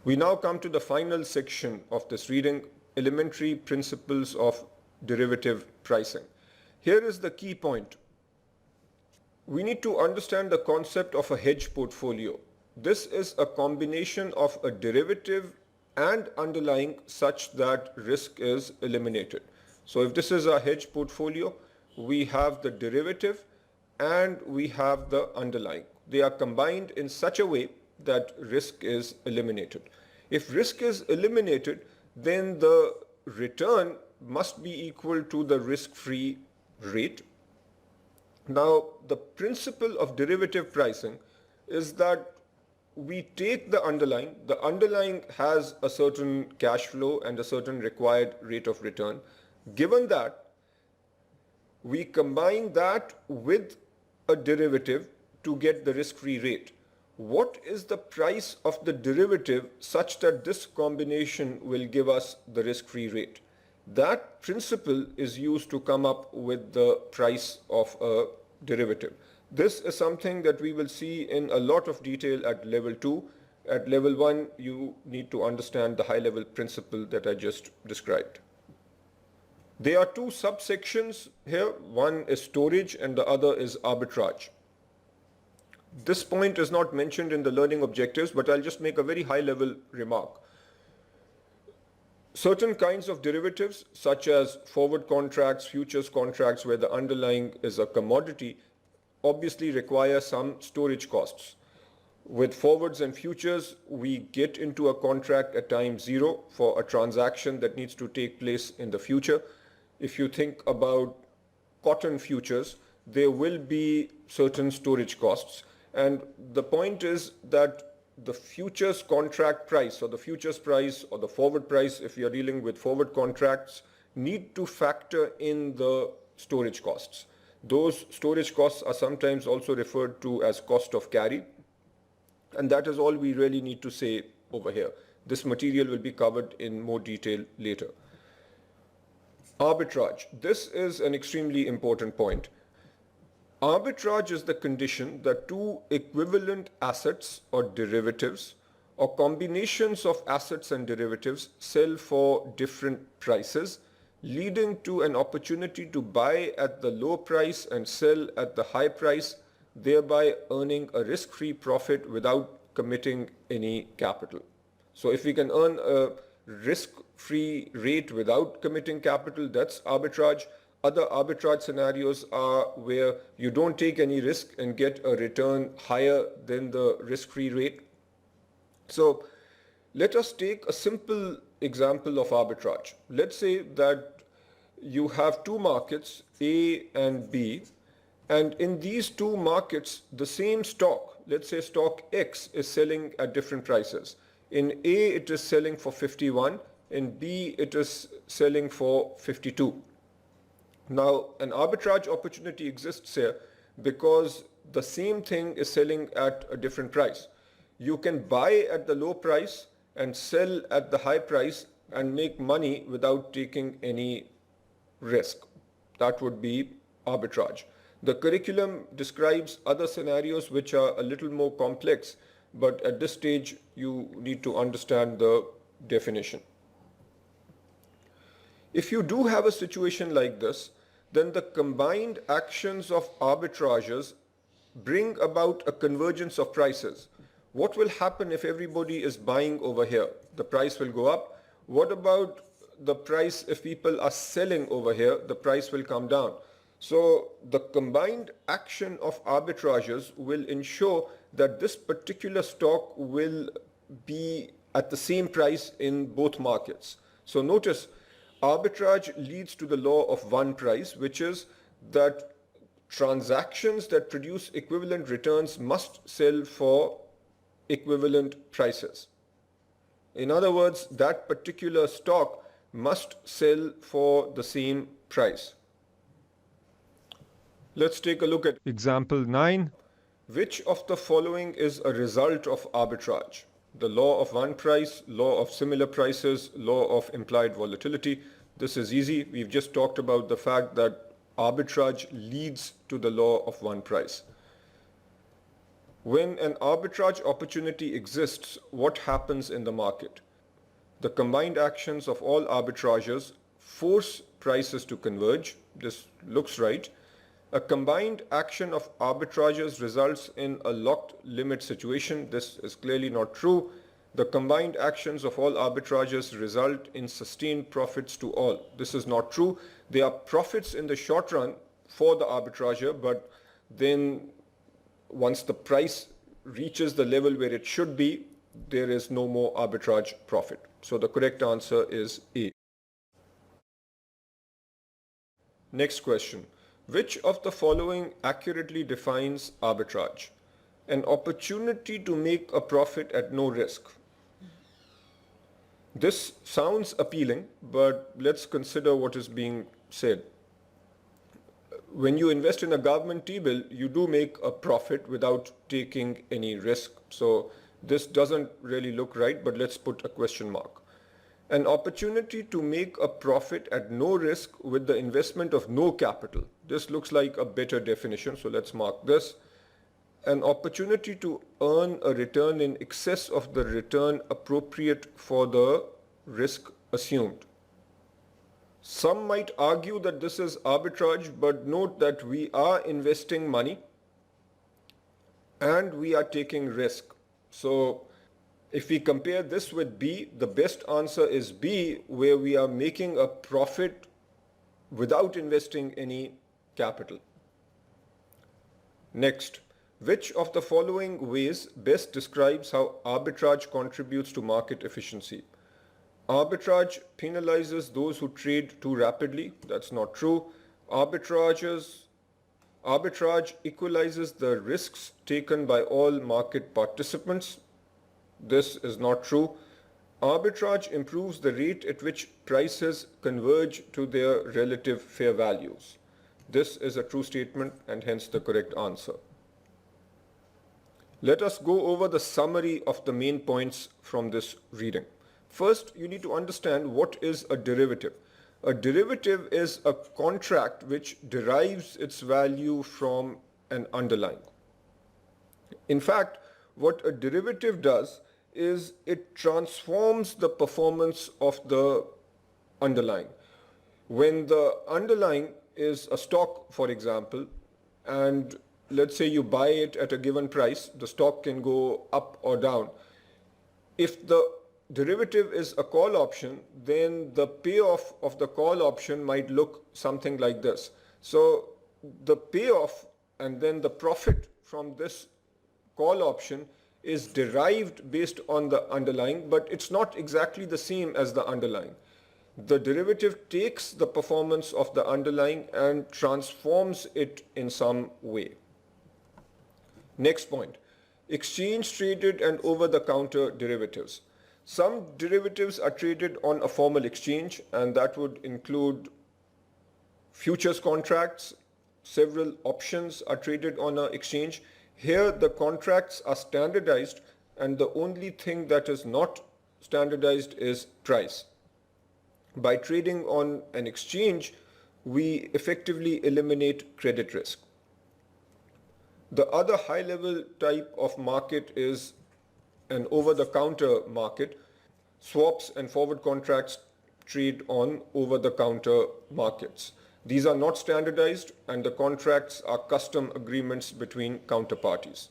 We now come to the final section of this reading, elementary principles of derivative pricing. Here is the key point. We need to understand the concept of a hedge portfolio. This is a combination of a derivative and underlying such that risk is eliminated. So if this is a hedge portfolio, we have the derivative and we have the underlying. They are combined in such a way that risk is eliminated. If risk is eliminated, then the return must be equal to the risk-free rate. Now, the principle of derivative pricing is that we take the underlying has a certain cash flow and a certain required rate of return. Given that, we combine that with a derivative to get the risk-free rate. What is the price of the derivative such that this combination will give us the risk-free rate? That principle is used to come up with the price of a derivative. This is something that we will see in a lot of detail at level 2. At level 1, you need to understand the high-level principle that I just described. There are two subsections here. One is storage and the other is arbitrage. This point is not mentioned in the learning objectives, but I'll just make a very high-level remark. Certain kinds of derivatives, such as forward contracts, futures contracts, where the underlying is a commodity, obviously require some storage costs. With forwards and futures, we get into a contract at time 0 for a transaction that needs to take place in the future. If you think about cotton futures, there will be certain storage costs. And the point is that the futures contract price or the futures price or the forward price, if you're dealing with forward contracts, need to factor in the storage costs. Those storage costs are sometimes also referred to as cost of carry. And that is all we really need to say over here. This material will be covered in more detail later. Arbitrage. This is an extremely important point. Arbitrage is the condition that two equivalent assets or derivatives or combinations of assets and derivatives sell for different prices, leading to an opportunity to buy at the low price and sell at the high price, thereby earning a risk-free profit without committing any capital. So if we can earn a risk-free rate without committing capital, that's arbitrage. Other arbitrage scenarios are where you don't take any risk and get a return higher than the risk-free rate. So let us take a simple example of arbitrage. Let's say that you have two markets, A and B, and in these two markets, the same stock, let's say stock X, is selling at different prices. In A, it is selling for 51. In B, it is selling for 52. Now, an arbitrage opportunity exists here because the same thing is selling at a different price. You can buy at the low price and sell at the high price and make money without taking any risk. That would be arbitrage. The curriculum describes other scenarios which are a little more complex, but at this stage you need to understand the definition. If you do have a situation like this, then the combined actions of arbitrageurs bring about a convergence of prices. What will happen if everybody is buying over here? The price will go up. What about the price if people are selling over here? The price will come down. So the combined action of arbitrageurs will ensure that this particular stock will be at the same price in both markets. So notice, arbitrage leads to the law of one price, which is that transactions that produce equivalent returns must sell for equivalent prices. In other words, that particular stock must sell for the same price. Let's take a look at example 9. Which of the following is a result of arbitrage? The law of one price, law of similar prices, law of implied volatility. This is easy. We've just talked about the fact that arbitrage leads to the law of one price. When an arbitrage opportunity exists, what happens in the market? The combined actions of all arbitrageurs force prices to converge. This looks right. A combined action of arbitrageurs results in a locked limit situation. This is clearly not true. The combined actions of all arbitrageurs result in sustained profits to all. This is not true. There are profits in the short run for the arbitrageur, but then once the price reaches the level where it should be, there is no more arbitrage profit. So the correct answer is A. Next question. Which of the following accurately defines arbitrage? An opportunity to make a profit at no risk. This sounds appealing, but let's consider what is being said. When you invest in a government T-bill, you do make a profit without taking any risk. So this doesn't really look right, but let's put a question mark. An opportunity to make a profit at no risk with the investment of no capital. This looks like a better definition, so let's mark this. An opportunity to earn a return in excess of the return appropriate for the risk assumed. Some might argue that this is arbitrage, but note that we are investing money and we are taking risk. So if we compare this with B, the best answer is B, where we are making a profit without investing any capital. Next, which of the following ways best describes how arbitrage contributes to market efficiency? Arbitrage penalizes those who trade too rapidly. That's not true. Arbitrage equalizes the risks taken by all market participants. This is not true. Arbitrage improves the rate at which prices converge to their relative fair values. This is a true statement and hence the correct answer. Let us go over the summary of the main points from this reading. First, you need to understand what is a derivative. A derivative is a contract which derives its value from an underlying. In fact, what a derivative does is it transforms the performance of the underlying. When the underlying is a stock, for example, and let's say you buy it at a given price, the stock can go up or down. If the derivative is a call option, then the payoff of the call option might look something like this. So the payoff and then the profit from this call option is derived based on the underlying, but it's not exactly the same as the underlying. The derivative takes the performance of the underlying and transforms it in some way. Next point, exchange traded and over-the-counter derivatives. Some derivatives are traded on a formal exchange, and that would include futures contracts. Several options are traded on an exchange. Here the contracts are standardized and the only thing that is not standardized is price. By trading on an exchange, we effectively eliminate credit risk. The other high-level type of market is an over-the-counter market. Swaps and forward contracts trade on over-the-counter markets. These are not standardized and the contracts are custom agreements between counterparties.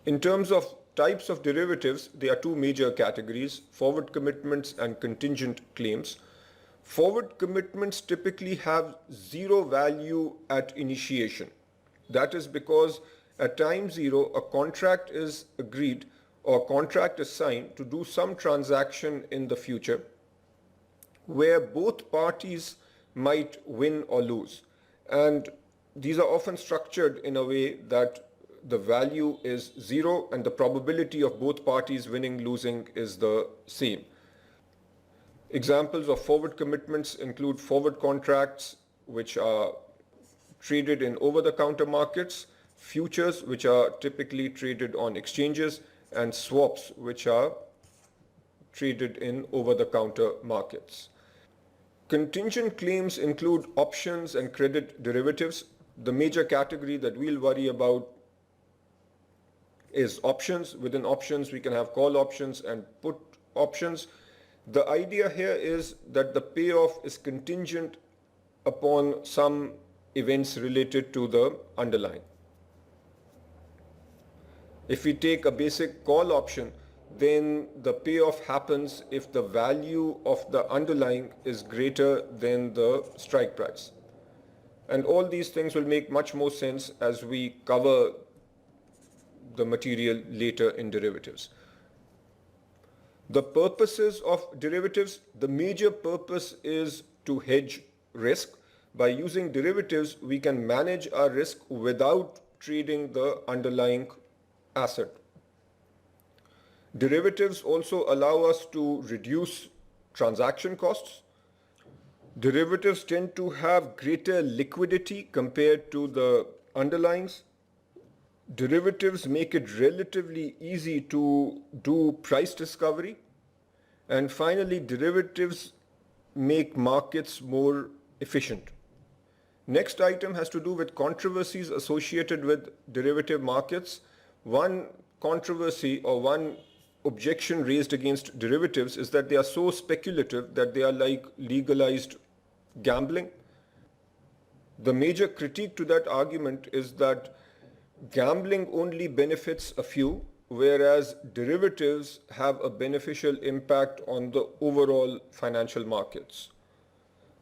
In terms of types of derivatives, there are two major categories: forward commitments and contingent claims. Forward commitments typically have zero value at initiation. That is because at time zero, a contract is agreed or contract is signed to do some transaction in the future where both parties might win or lose. And these are often structured in a way that the value is zero and the probability of both parties winning, losing is the same. Examples of forward commitments include forward contracts, which are traded in over-the-counter markets, futures, which are typically traded on exchanges, and swaps, which are traded in over-the-counter markets. Contingent claims include options and credit derivatives. The major category that we'll worry about is options. Within options, we can have call options and put options. The idea here is that the payoff is contingent upon some events related to the underlying. If we take a basic call option, then the payoff happens if the value of the underlying is greater than the strike price. And all these things will make much more sense as we cover the material later in derivatives. The purposes of derivatives, the major purpose is to hedge risk. By using derivatives, we can manage our risk without trading the underlying asset. Derivatives also allow us to reduce transaction costs. Derivatives tend to have greater liquidity compared to the underlyings. Derivatives make it relatively easy to do price discovery. And finally, derivatives make markets more efficient. Next item has to do with controversies associated with derivative markets. One controversy or one objection raised against derivatives is that they are so speculative that they are like legalized gambling. The major critique to that argument is that gambling only benefits a few, whereas derivatives have a beneficial impact on the overall financial markets.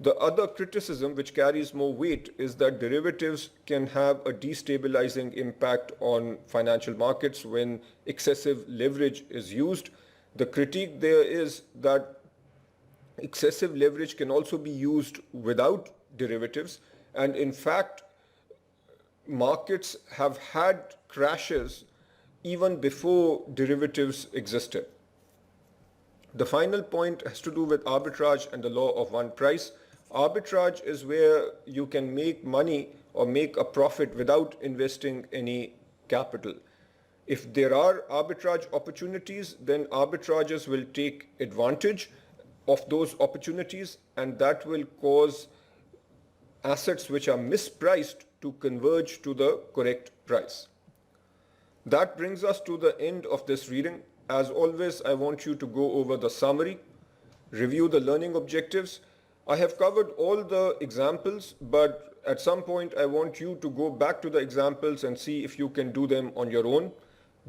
The other criticism, which carries more weight, is that derivatives can have a destabilizing impact on financial markets when excessive leverage is used. The critique there is that excessive leverage can also be used without derivatives, and in fact, markets have had crashes even before derivatives existed. The final point has to do with arbitrage and the law of one price. Arbitrage is where you can make money or make a profit without investing any capital. If there are arbitrage opportunities, then arbitrageurs will take advantage of those opportunities, and that will cause assets which are mispriced to converge to the correct price. That brings us to the end of this reading. As always, I want you to go over the summary, review the learning objectives. I have covered all the examples, but at some point I want you to go back to the examples and see if you can do them on your own.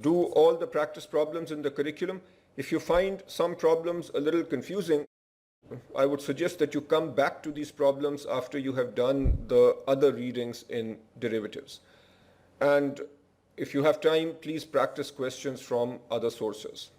Do all the practice problems in the curriculum. If you find some problems a little confusing, I would suggest that you come back to these problems after you have done the other readings in derivatives. And if you have time, please practice questions from other sources.